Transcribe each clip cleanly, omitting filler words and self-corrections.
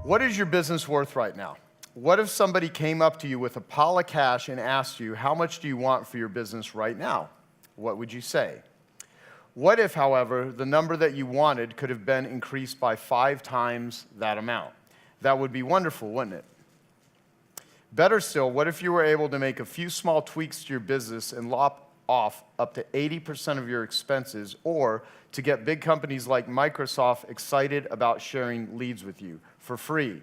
What is your business worth right now? What if somebody came up to you with a pile of cash and asked you, how much do you want for your business right now? What would you say? What if, however, the number that you wanted could have been increased by 5 times that amount? That would be wonderful, wouldn't it? Better still, what if you were able to make a few small tweaks to your business and lop off up to 80% of your expenses, or to get big companies like Microsoft excited about sharing leads with you for free?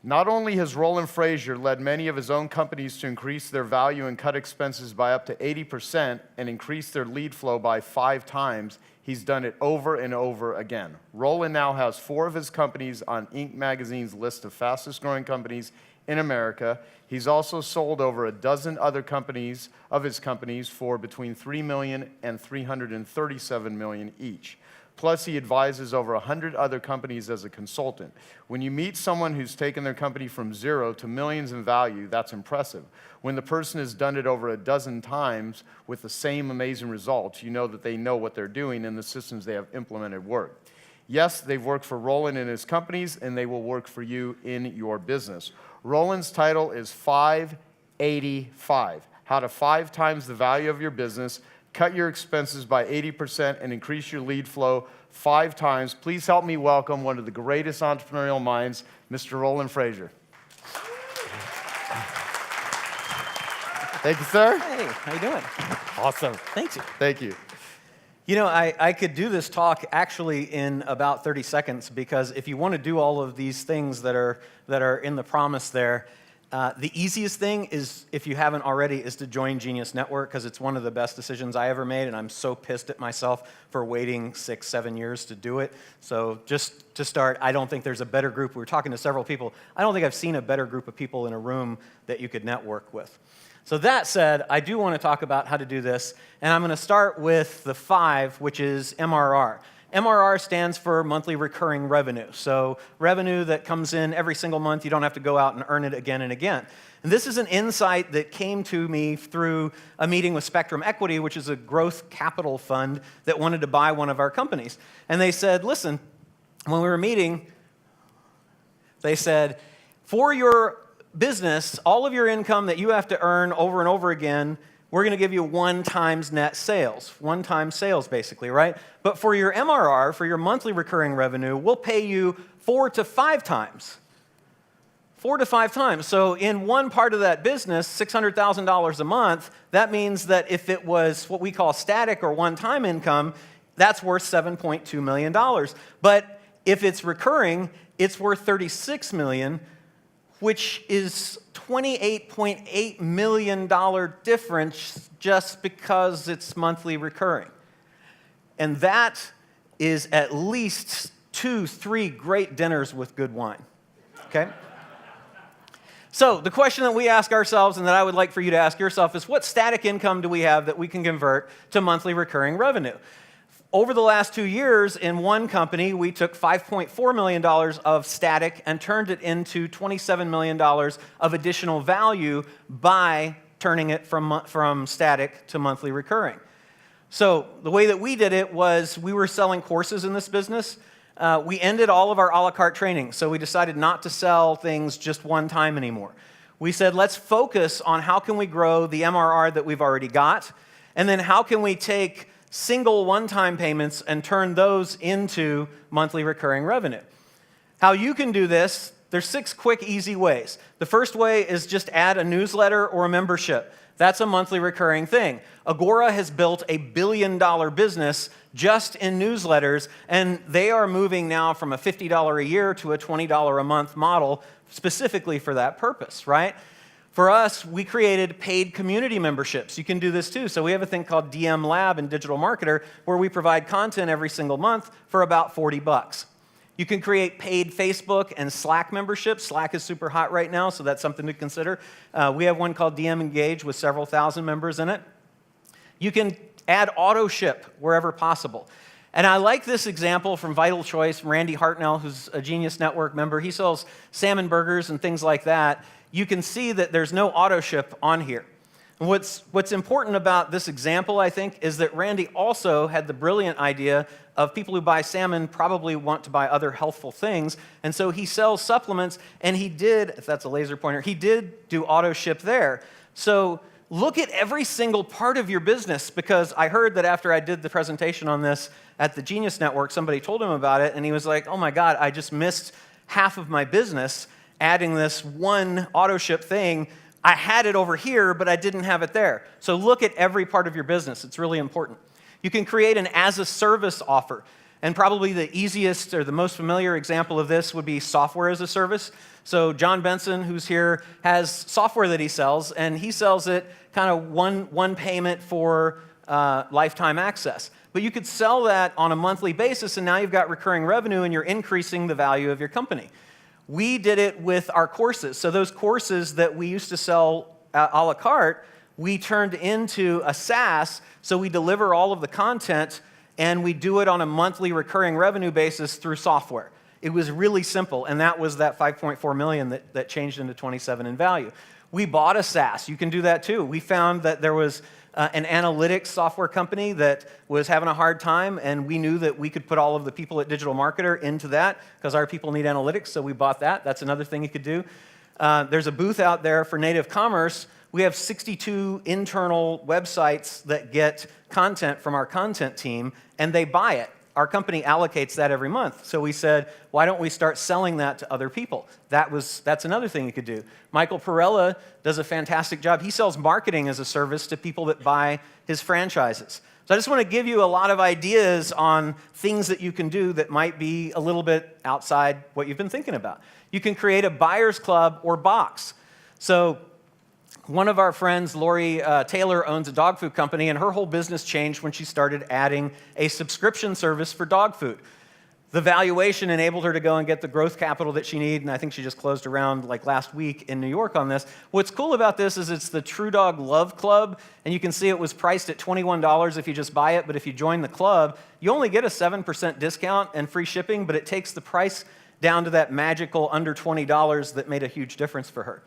Not only has Roland Frasier led many of his own companies to increase their value and cut expenses by up to 80% and increase their lead flow by 5 times, he's done it over and over again. Roland now has 4 of his companies on Inc. magazine's list of fastest growing companies in America. He's also sold over a dozen other companies of his companies for between $3 million and $337 million each. Plus, he advises over 100 other companies as a consultant. When you meet someone who's taken their company from 0 to millions in value, that's impressive. When the person has done it over a dozen times with the same amazing results, you know that they know what they're doing and the systems they have implemented work. Yes, they've worked for Roland in his companies, and they will work for you in your business. Roland's title is 585, How to 5 times the value of your business, cut your expenses by 80%, and increase your lead flow 5 times. Please help me welcome one of the greatest entrepreneurial minds, Mr. Roland Frasier. Thank you, sir. Hey, how you doing? Awesome. Thank you. Thank you. You know, I could do this talk actually in about 30 seconds, because if you want to do all of these things that are in the promise there, the easiest thing is, if you haven't already, is to join Genius Network, because it's one of the best decisions I ever made, and I'm so pissed at myself for waiting 6, 7 years to do it. So just to start, I don't think there's a better group. We were talking to several people. I don't think I've seen a better group of people in a room that you could network with. So that said, I do want to talk about how to do this, and I'm going to start with the 5, which is MRR. MRR stands for monthly recurring revenue, so revenue that comes in every single month. You don't have to go out and earn it again and again. And this is an insight that came to me through a meeting with Spectrum Equity, which is a growth capital fund that wanted to buy one of our companies. And they said, listen, when we were meeting, they said, for your business, all of your income that you have to earn over and over again, we're going to give you 1 times net sales, 1 time sales basically, right? But for your MRR, for your monthly recurring revenue, we'll pay you 4 to 5 times. 4 to 5 times. So in one part of that business, $600,000 a month, that means that if it was what we call static or one-time income, that's worth $7.2 million. But if it's recurring, it's worth $36 million, which is $28.8 million difference just because it's monthly recurring. And that is at least 2, 3 great dinners with good wine, okay? So the question that we ask ourselves, and that I would like for you to ask yourself, is what static income do we have that we can convert to monthly recurring revenue? Over the last 2 years, in one company, we took $5.4 million of static and turned it into $27 million of additional value by turning it from static to monthly recurring. So the way that we did it was, we were selling courses in this business. We ended all of our a la carte training, so we decided not to sell things just one time anymore. We said, let's focus on how can we grow the MRR that we've already got, and then how can we take single one-time payments and turn those into monthly recurring revenue. How you can do this, there's 6 quick, easy ways. The first way is just add a newsletter or a membership. That's a monthly recurring thing. Agora has built a $1 billion business just in newsletters, and they are moving now from a $50 a year to a $20 a month model specifically for that purpose, right? For us, we created paid community memberships. You can do this too. So we have a thing called DM Lab in Digital Marketer, where we provide content every single month for about $40. You can create paid Facebook and Slack memberships. Slack is super hot right now, so that's something to consider. We have one called DM Engage with several thousand members in it. You can add auto ship wherever possible. And I like this example from Vital Choice, from Randy Hartnell, who's a Genius Network member. He sells salmon burgers and things like that. You can see that there's no auto ship on here. And what's important about this example, I think, is that Randy also had the brilliant idea of people who buy salmon probably want to buy other healthful things. And so he sells supplements, and he did, if that's a laser pointer, he did do auto ship there. So look at every single part of your business, because I heard that after I did the presentation on this at the Genius Network, somebody told him about it, and he was like, oh my God, I just missed half of my business adding this one auto ship thing. I had it over here, but I didn't have it there. So look at every part of your business. It's really important. You can create an as-a-service offer. And probably the easiest or the most familiar example of this would be software as a service. So John Benson, who's here, has software that he sells, and he sells it kind of one payment for lifetime access. But you could sell that on a monthly basis, and now you've got recurring revenue, and you're increasing the value of your company. We did it with our courses. So those courses that we used to sell a la carte, we turned into a SaaS, so we deliver all of the content, and we do it on a monthly recurring revenue basis through software. It was really simple, and that was that $5.4 million that changed into 27 in value. We bought a SaaS. You can do that too. We found that there was an analytics software company that was having a hard time, and we knew that we could put all of the people at Digital Marketer into that because our people need analytics, so we bought that. That's another thing you could do. There's a booth out there for native commerce. We have 62 internal websites that get content from our content team, and they buy it. Our company allocates that every month. So we said, why don't we start selling that to other people? That's another thing you could do. Michael Perella does a fantastic job. He sells marketing as a service to people that buy his franchises. So I just want to give you a lot of ideas on things that you can do that might be a little bit outside what you've been thinking about. You can create a buyer's club or box. So one of our friends, Lori Taylor, owns a dog food company, and her whole business changed when she started adding a subscription service for dog food. The valuation enabled her to go and get the growth capital that she needed, and I think she just closed around like last week in New York on this. What's cool about this is it's the True Dog Love Club, and you can see it was priced at $21 if you just buy it, but if you join the club, you only get a 7% discount and free shipping, but it takes the price down to that magical under $20 that made a huge difference for her.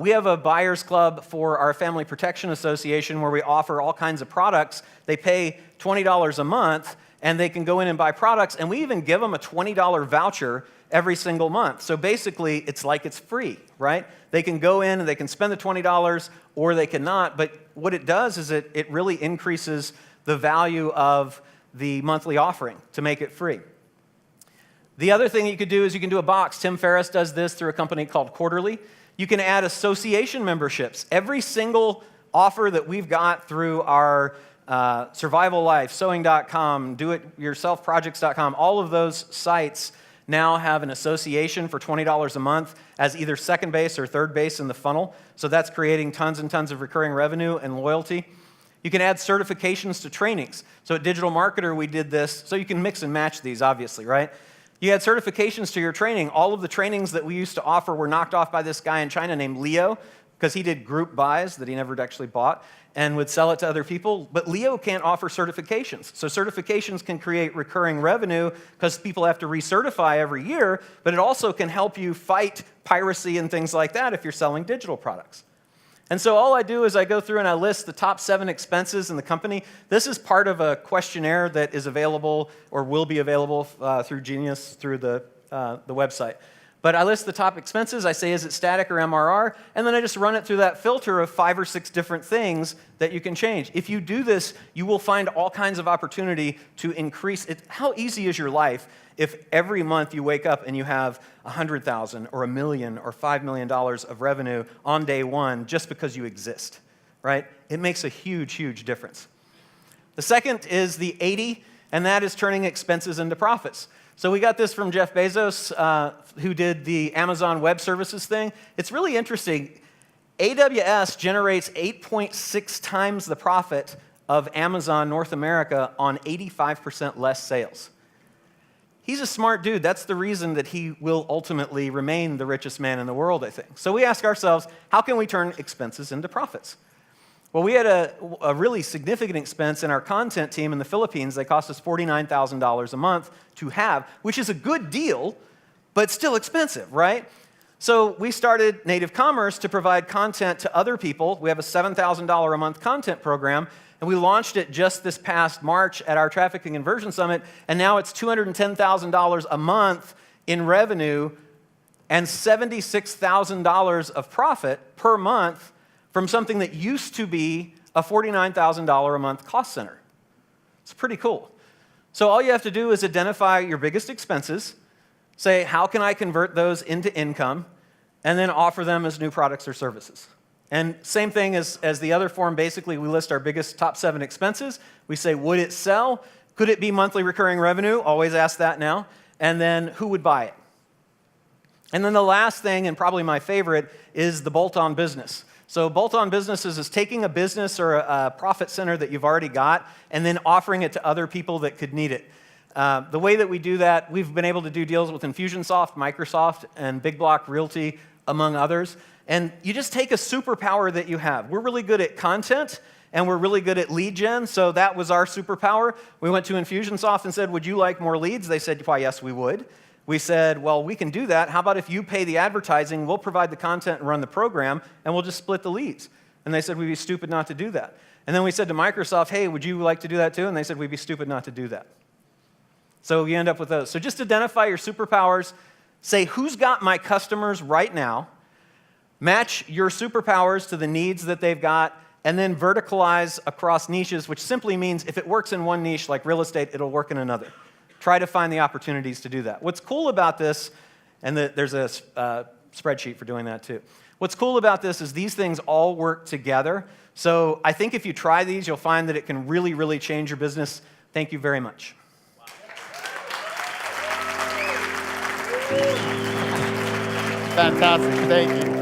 We have a buyer's club for our Family Protection Association where we offer all kinds of products. They pay $20 a month, and they can go in and buy products, and we even give them a $20 voucher every single month. So basically, it's like it's free, right? They can go in and they can spend the $20, or they cannot, but what it does is it really increases the value of the monthly offering to make it free. The other thing you could do is you can do a box. Tim Ferriss does this through a company called Quarterly. You can add association memberships. Every single offer that we've got through our Survival Life, Sewing.com, Do-It-Yourself-Projects.com, all of those sites now have an association for $20 a month as either second base or third base in the funnel. So that's creating tons and tons of recurring revenue and loyalty. You can add certifications to trainings. So at Digital Marketer, we did this. So you can mix and match these, obviously, right? You add certifications to your training. All of the trainings that we used to offer were knocked off by this guy in China named Leo, because he did group buys that he never actually bought and would sell it to other people. But Leo can't offer certifications. So certifications can create recurring revenue because people have to recertify every year, but it also can help you fight piracy and things like that if you're selling digital products. And so all I do is I go through and I list the top 7 expenses in the company. This is part of a questionnaire that is available or will be available through Genius, through the website. But I list the top expenses. I say, is it static or MRR? And then I just run it through that filter of 5 or 6 different things that you can change. If you do this, you will find all kinds of opportunity to increase it. How easy is your life if every month you wake up and you have $100,000 or $1 million or $5 million of revenue on day one just because you exist, right? It makes a huge, huge difference. The second is the 80, and that is turning expenses into profits. So we got this from Jeff Bezos, who did the Amazon Web Services thing. It's really interesting. AWS generates 8.6 times the profit of Amazon North America on 85% less sales. He's a smart dude. That's the reason that he will ultimately remain the richest man in the world, I think. So we ask ourselves, how can we turn expenses into profits? Well, we had a really significant expense in our content team in the Philippines. They cost us $49,000 a month to have, which is a good deal, but still expensive, right? So we started Native Commerce to provide content to other people. We have a $7,000 a month content program, and we launched it just this past March at our Traffic and Conversion Summit, and now it's $210,000 a month in revenue and $76,000 of profit per month from something that used to be a $49,000 a month cost center. It's pretty cool. So all you have to do is identify your biggest expenses, say, how can I convert those into income, and then offer them as new products or services. And same thing as the other form, basically we list our biggest top 7 expenses. We say, would it sell? Could it be monthly recurring revenue? Always ask that now. And then who would buy it? And then the last thing, and probably my favorite, is the bolt-on business. So bolt-on businesses is taking a business or a profit center that you've already got and then offering it to other people that could need it. The way that we do that, we've been able to do deals with Infusionsoft, Microsoft, and Big Block Realty, among others. And you just take a superpower that you have. We're really good at content, and we're really good at lead gen, so that was our superpower. We went to Infusionsoft and said, would you like more leads? They said, why, yes, we would. We said, well, we can do that. How about if you pay the advertising, we'll provide the content and run the program, and we'll just split the leads. And they said, we'd be stupid not to do that. And then we said to Microsoft, hey, would you like to do that too? And they said, we'd be stupid not to do that. So you end up with those. So just identify your superpowers. Say, who's got my customers right now? Match your superpowers to the needs that they've got, and then verticalize across niches, which simply means if it works in one niche, like real estate, it'll work in another. Try to find the opportunities to do that. What's cool about this, and there's a spreadsheet for doing that too. What's cool about this is these things all work together. So I think if you try these, you'll find that it can really, really change your business. Thank you very much. Fantastic. Thank you.